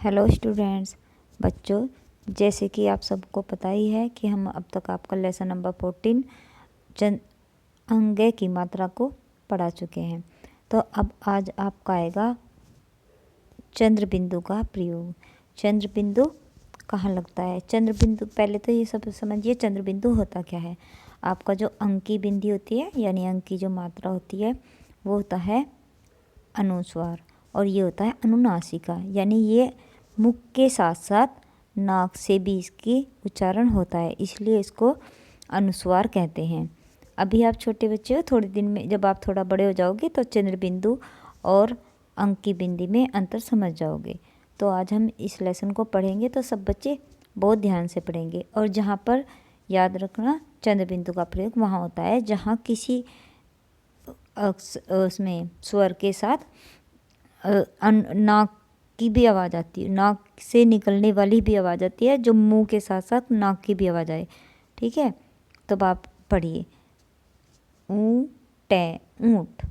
Hello students, बच्चों, जैसे कि आप सबको पता ही है कि हम अब तक आपका लेसन नंबर 14 अंगे की मात्रा को पढ़ा चुके हैं। तो अब आज आपका आएगा चंद्र बिंदु का प्रयोग। चंद्र बिंदु कहाँ लगता है? चंद्र बिंदु, पहले तो ये सब समझिए चंद्र बिंदु होता क्या है। आपका जो अंक की बिंदी होती है, यानी अंक की जो मात्रा होती है, वो होता है अनुस्वार, और ये होता है अनुनासिका, यानी ये मुख के साथ साथ नाक से भी इसकी उच्चारण होता है, इसलिए इसको अनुस्वार कहते हैं। अभी आप छोटे बच्चे हो, थोड़े दिन में जब आप थोड़ा बड़े हो जाओगे तो चंद्र बिंदु और अंक की बिंदी में अंतर समझ जाओगे। तो आज हम इस लेसन को पढ़ेंगे तो सब बच्चे बहुत ध्यान से पढ़ेंगे। और जहाँ पर याद रखना चंद्र बिंदु का प्रयोग वहाँ होता है जहाँ किसी उसमें स्वर के साथ नाक की भी आवाज़ आती है, नाक से निकलने वाली भी आवाज़ आती है, जो मुंह के साथ साथ नाक की भी आवाज़ आए। ठीक है, तो आप पढ़िए। ऊ टे ऊँट,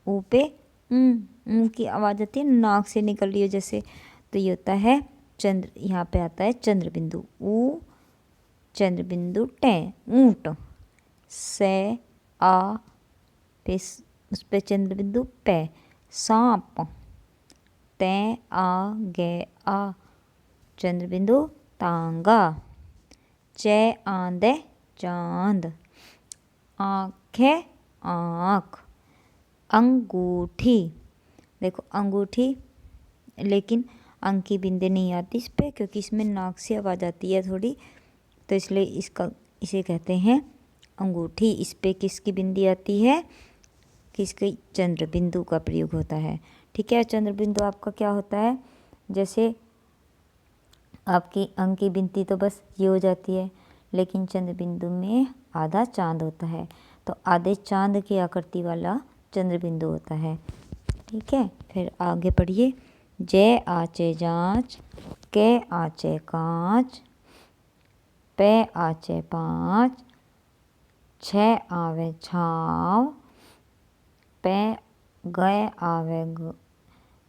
ऊ पे ऊ की आवाज़ आती है, नाक से निकल रही है जैसे, तो ये होता है चंद्र। यहाँ पे आता है चंद्र बिंदु। ऊ चंद्र बिंदु टे ऊँट, से आ पे उस पे चंद्र बिंदु पे सांप, ते आ गे आ चंद्र बिंदु तांगा, चे आंदे चांद, आंखें आँख, अंगूठी। देखो अंगूठी, लेकिन अंक की बिंदी नहीं आती इस पे, क्योंकि इसमें नाक से आवाज़ आती है थोड़ी, तो इसलिए इसे कहते हैं अंगूठी। इस पे किसकी बिंदी आती है? किसके? चंद्र बिंदु का प्रयोग होता है। ठीक है, चंद्र बिंदु आपका क्या होता है? जैसे आपकी अंक की बिंदी तो बस ये हो जाती है, लेकिन चंद्र बिंदु में आधा चांद होता है, तो आधे चांद की आकृति वाला चंद्र बिंदु होता है। ठीक है, फिर आगे पढ़िए। जय आचे जांच, के आचे कांच, पे आचे पाँच, छः आवे छाव, पे गए आवे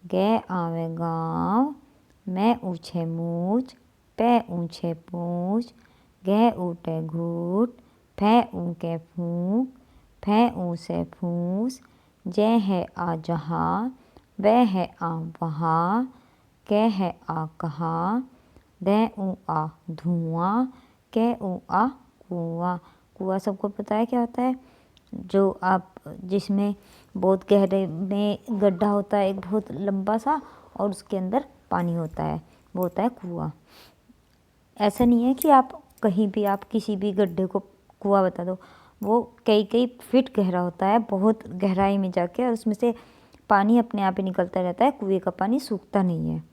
गे आवे गाँव, मैं ऊँचे मूछ, पे ऊँचे पूछ, गे ऊँटे घूट, फे ऊँके फूँक, फे ऊँसे फूस, जे है आ जहाँ, वह है आ वहाँ, के है आ कहाँ, दे ऊ आ धुआं, के ऊ आ कुआं। कुआं सबको पता है क्या होता है? जो आप जिसमें बहुत गहरे में गड्ढा होता है, एक बहुत लंबा सा, और उसके अंदर पानी होता है, वो होता है कुआं। ऐसा नहीं है कि आप कहीं भी आप किसी भी गड्ढे को कुआं बता दो, वो कई कई फीट गहरा होता है, बहुत गहराई में जाके, और उसमें से पानी अपने आप ही निकलता रहता है, कुएं का पानी सूखता नहीं है।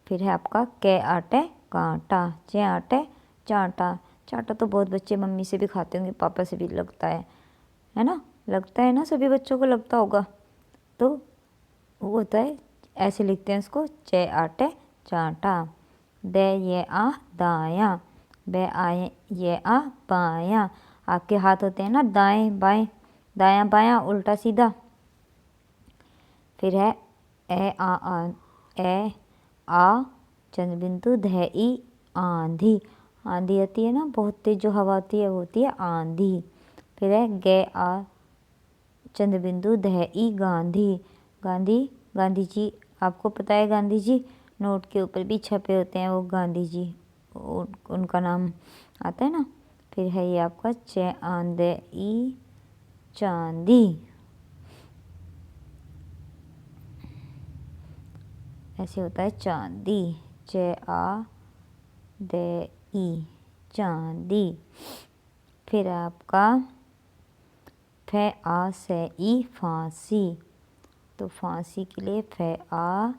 फिर है आपका के आटे कांटा, चे आटे चांटा। चांटा तो बहुत बच्चे मम्मी से भी खाते होंगे, पापा से भी लगता है ना? लगता है ना, सभी बच्चों को लगता होगा। तो वो होता है, ऐसे लिखते हैं इसको, चे आटे चांटा। दे ये आ दायां, बे आए ये आ बायां। आपके हाथ होते हैं ना दाएं बाएं, दायां बायां, उल्टा सीधा। फिर है ए आ चंद्र बिंदु धे ई आंधी। आंधी आती है ना, बहुत तेज जो हवा आती है वो होती है आंधी। फिर है गे आ चंद्र बिंदु धे ई गांधी। गांधी, गांधी जी, आपको पता है गांधी जी नोट के ऊपर भी छपे होते हैं, वो गांधी जी, उनका नाम आता है ना। फिर है ये आपका चे आंदे ई चांदी। ऐसे होता है चांदी, चे आ दे ई चांदी। फिर आपका फे आ से ई फांसी, तो फांसी के लिए फे आ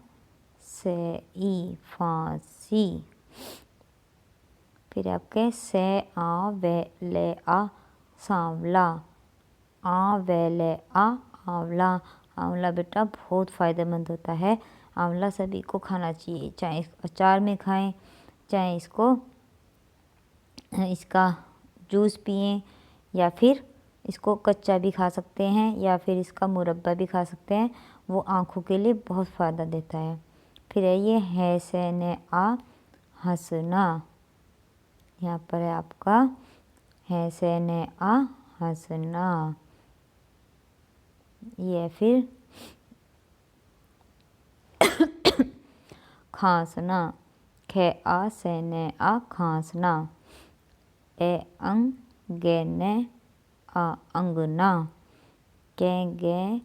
से ई फांसी। फिर आपके से आ वे ले आ सांवला, आ वे ले आ आंवला। आंवला बेटा बहुत फ़ायदेमंद होता है, आंवला सभी को खाना चाहिए, चाहे अचार में खाएं, चाहे इसका जूस पिएं, या फिर इसको कच्चा भी खा सकते हैं, या फिर इसका मुरब्बा भी खा सकते हैं। वो आँखों के लिए बहुत फ़ायदा देता है। फिर है ये है से ने आ हंसना, यहाँ पर है आपका है से ने आ हंसना। ये फिर खांसना, खे आ से ने आ खांसना। ए अंग गे ने आ अंगना, के गे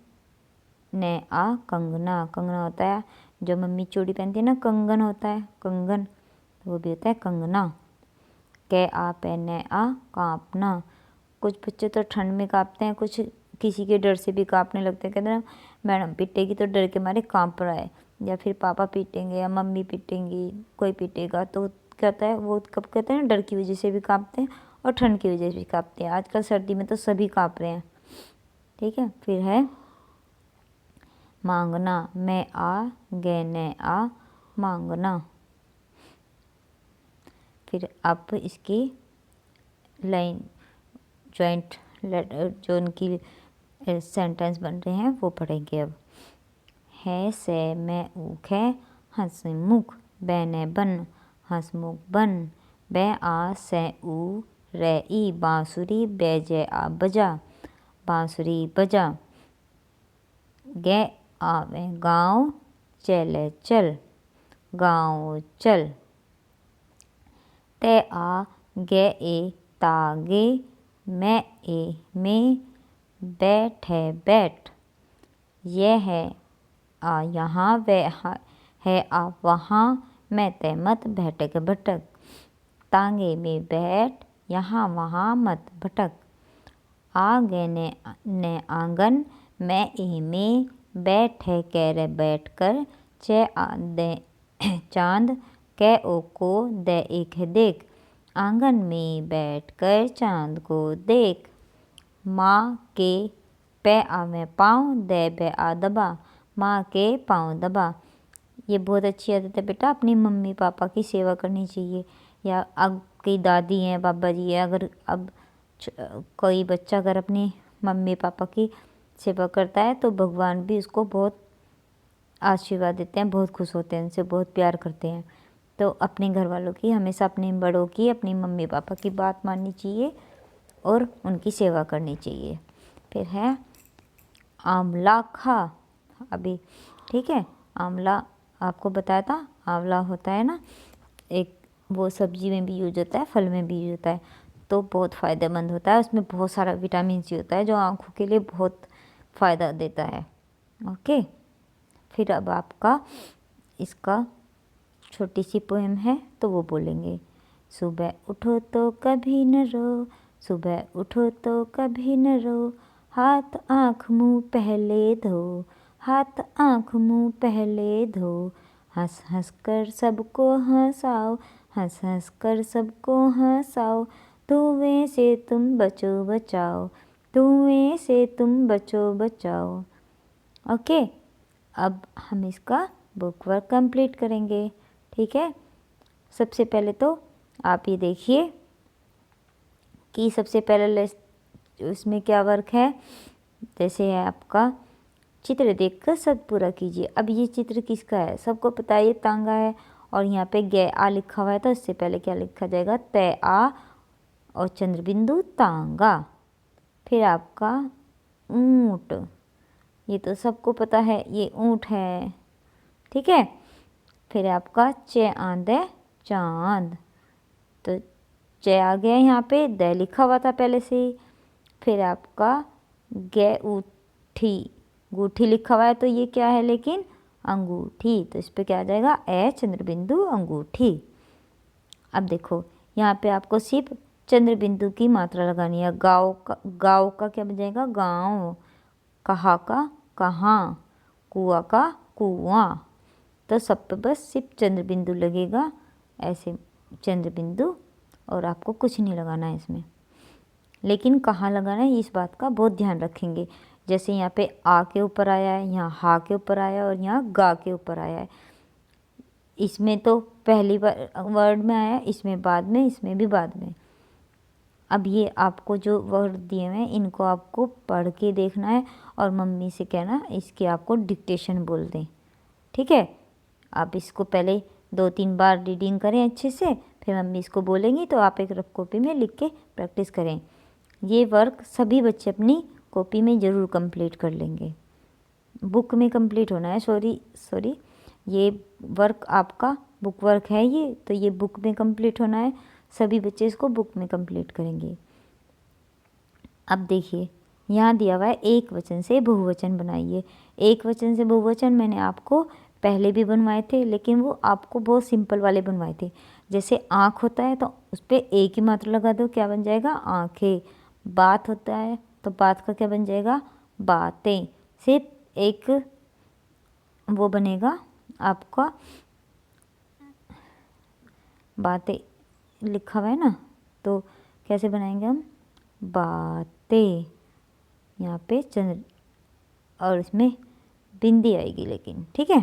ने आ कंगना। कंगना होता है जो मम्मी चूड़ी पहनती है ना, कंगन होता है, कंगन, वो भी होता है कंगना। के आ पे ने आ कांपना। कुछ बच्चे तो ठंड में कांपते हैं, कुछ किसी के डर से भी कांपने लगते हैं, कहते हैं मैडम पीटेगी तो डर के मारे कांप रहा है, या फिर पापा पीटेंगे या मम्मी पीटेंगी, कोई पीटेगा, तो कहता है वो कब कहते हैं डर की वजह से भी कांपते हैं और ठंड की वजह से भी कांपते हैं। आजकल सर्दी में तो सभी कांप रहे हैं, ठीक है। फिर है मांगना, मैं आ गे ने आ मांगना। फिर आप इसकी लाइन जॉइंट जो उनकी सेंटेंस बन रहे हैं वो पढ़ेंगे अब। है से मैं ऊख है हंसमुख, बैने बन हंसमुख बन। बै आ से ऊ रे ई बांसुरी, बैजे आ बजा बांसुरी बजा। गे आवे गाँव चले चल, गाँव चल। ते आ गे ए तागे, मैं ए में बैठे बैठ। ये है आ यहाँ, वे है आ वहाँ, मैं ते मत भटक भटक। तांगे में बैठ, यहाँ वहाँ मत भटक। आ गे ने आंगन, मैं ए में बैठे कैरे बैठ कर। चे आ दे चांद, कै ओ को दे एक देख। आंगन में बैठकर चांद को देख। माँ के पे आवे पाँव, दे बे आ दबा, माँ के पाँव दबा। ये बहुत अच्छी आदत है बेटा, अपनी मम्मी पापा की सेवा करनी चाहिए, या आपकी दादी हैं बाबा जी है, अगर अब कोई बच्चा अगर अपनी मम्मी पापा की सेवा करता है तो भगवान भी उसको बहुत आशीर्वाद देते हैं, बहुत खुश होते हैं, उनसे बहुत प्यार करते हैं। तो अपने घर वालों की हमेशा, अपने बड़ों की, अपनी मम्मी पापा की बात माननी चाहिए और उनकी सेवा करनी चाहिए। फिर है आंवला खा, अभी ठीक है। आंवला आपको बताया था, आंवला होता है ना एक, वो सब्जी में भी यूज होता है, फल में भी यूज होता है, तो बहुत फ़ायदेमंद होता है। उसमें बहुत सारा विटामिन सी होता है जो आँखों के लिए बहुत फ़ायदा देता है। ओके, फिर अब आपका इसका छोटी सी पोएम है तो वो बोलेंगे। सुबह उठो तो कभी न रो, सुबह उठो तो कभी न रो, हाथ आँख मुँह पहले धो, हाथ आँख मुँह पहले धो। हंस हंस कर सबको हंसाओ, हंस हंस कर सबको हंसाओ। धुएं से तुम बचो बचाओ, धुएं से तुम बचो बचाओ। ओके, अब हम इसका बुक वर्क कंप्लीट करेंगे, ठीक है। सबसे पहले तो आप ये देखिए कि सबसे पहले उसमें क्या वर्क है। जैसे है आपका चित्र देखकर सब पूरा कीजिए। अब ये चित्र किसका है, सबको पता है, ये तांगा है और यहाँ पे गे आ लिखा हुआ है, तो इससे पहले क्या लिखा जाएगा, तय आ और चंद्रबिंदु तांगा। फिर आपका ऊंट, ये तो सबको पता है, ये ऊंट है, ठीक है। फिर आपका चे आंदे चांद, तो चे आ गया यहाँ पे, द लिखा हुआ था पहले से ही। फिर आपका गे उठी, गूठी लिखा हुआ है, तो ये क्या है लेकिन अंगूठी, तो इस पे क्या आ जाएगा, ए चंद्रबिंदु अंगूठी। अब देखो यहाँ पे आपको सिर्फ चंद्रबिंदु की मात्रा लगानी है। गाँव का क्या बन जाएगा, गाँव। कहा का कहाँ, कुआं का कुआं। तो सब पे बस सिर्फ चंद्रबिंदु लगेगा, ऐसे चंद्रबिंदु, और आपको कुछ नहीं लगाना है इसमें। लेकिन कहाँ लगाना है इस बात का बहुत ध्यान रखेंगे। जैसे यहाँ पे आ के ऊपर आया है, यहाँ हा के ऊपर आया और यहाँ गा के ऊपर आया है। इसमें तो पहली वर्ड में आया, इसमें बाद में, इसमें भी बाद में। अब ये आपको जो वर्ड दिए हुए हैं इनको आपको पढ़ के देखना है और मम्मी से कहना इसके आपको डिक्टेशन बोल दें, ठीक है। आप इसको पहले 2-3 बार रीडिंग करें अच्छे से, फिर मम्मी इसको बोलेंगी तो आप एक रफ कॉपी में लिख के प्रैक्टिस करें। ये वर्क सभी बच्चे अपनी कॉपी में ज़रूर कंप्लीट कर लेंगे। बुक में कंप्लीट होना है, सॉरी ये वर्क आपका बुक वर्क है ये, तो ये बुक में कंप्लीट होना है। सभी बच्चे इसको बुक में कंप्लीट करेंगे। अब देखिए यहाँ दिया हुआ है एक वचन से बहुवचन बनाइए। एक वचन से बहुवचन मैंने आपको पहले भी बनवाए थे, लेकिन वो आपको बहुत सिंपल वाले बनवाए थे। जैसे आँख होता है तो उस पर एक ही मात्रा लगा दो, क्या बन जाएगा? आँखें। बात होता है तो बात का क्या बन जाएगा? बातें। सिर्फ एक वो बनेगा आपका, बातें लिखा हुआ है ना, तो कैसे बनाएंगे हम? बातें। यहाँ पे चंद्र और इसमें बिंदी आएगी लेकिन, ठीक है।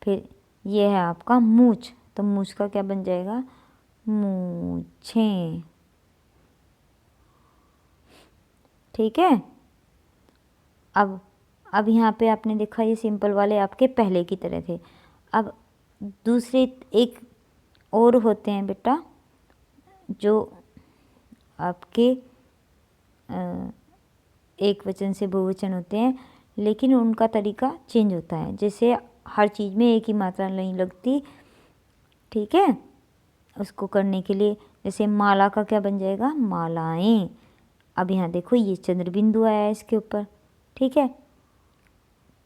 फिर ये है आपका मूछ, तो मूछ का क्या बन जाएगा? मूछें, ठीक है। अब यहाँ पे आपने देखा ये सिंपल वाले आपके पहले की तरह थे। अब दूसरे एक और होते हैं बेटा जो आपके एक वचन से बहुवचन होते हैं, लेकिन उनका तरीका चेंज होता है। जैसे हर चीज़ में एक ही मात्रा नहीं लगती, ठीक है। उसको करने के लिए जैसे माला का क्या बन जाएगा? मालाएं। अब यहाँ देखो ये चंद्र बिंदु आया है इसके ऊपर, ठीक है।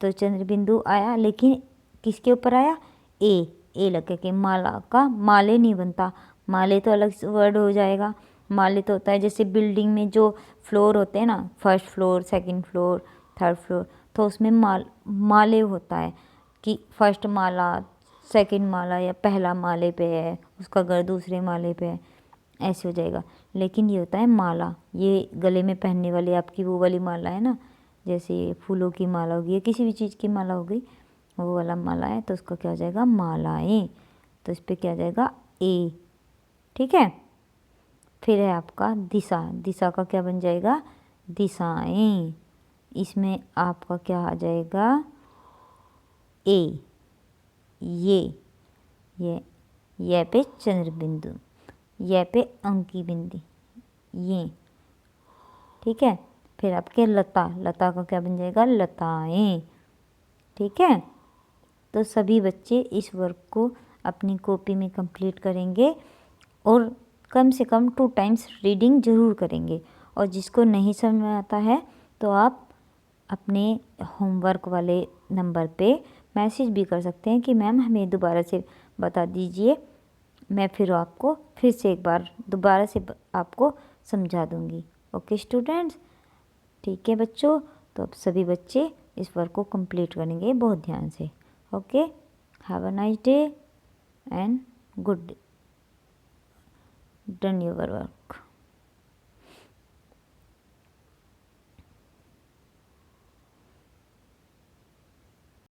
तो चंद्र बिंदु आया, लेकिन किसके ऊपर आया? ए लग के माला का माले नहीं बनता। माले तो अलग वर्ड हो जाएगा। माले तो होता है जैसे बिल्डिंग में जो फ्लोर होते हैं ना, first floor, second floor, third floor, तो उसमें माले होता है कि फर्स्ट माला, सेकंड माला, या पहला माले पे है, उसका घर दूसरे माले पे है, ऐसे हो जाएगा। लेकिन ये होता है माला। ये गले में पहनने वाली आपकी वो वाली माला है ना, जैसे फूलों की माला होगी या किसी भी चीज़ की माला हो गई, वो वाला माला है, तो उसका क्या हो जाएगा? मालाएं। तो इस पर क्या आ जाएगा? ए, ठीक है। फिर है आपका दिशा। दिशा का क्या बन जाएगा? दिशाएं। इसमें आपका क्या आ जाएगा? ए। ये पे चंद्र बिंदु, ये पे अंकी बिंदी, ये, ठीक है। फिर आपके लता। लता का क्या बन जाएगा? लताएं, ठीक है। तो सभी बच्चे इस वर्क को अपनी कॉपी में कंप्लीट करेंगे और कम से कम 2 टाइम्स रीडिंग ज़रूर करेंगे। और जिसको नहीं समझ में आता है तो आप अपने होमवर्क वाले नंबर पे मैसेज भी कर सकते हैं कि मैम हमें दोबारा से बता दीजिए, मैं फिर आपको फिर से एक बार दोबारा से आपको समझा दूंगी। ओके स्टूडेंट्स, ठीक है बच्चों। तो अब सभी बच्चे इस वर्क को कंप्लीट करेंगे बहुत ध्यान से। Okay, have a nice day and good done your work.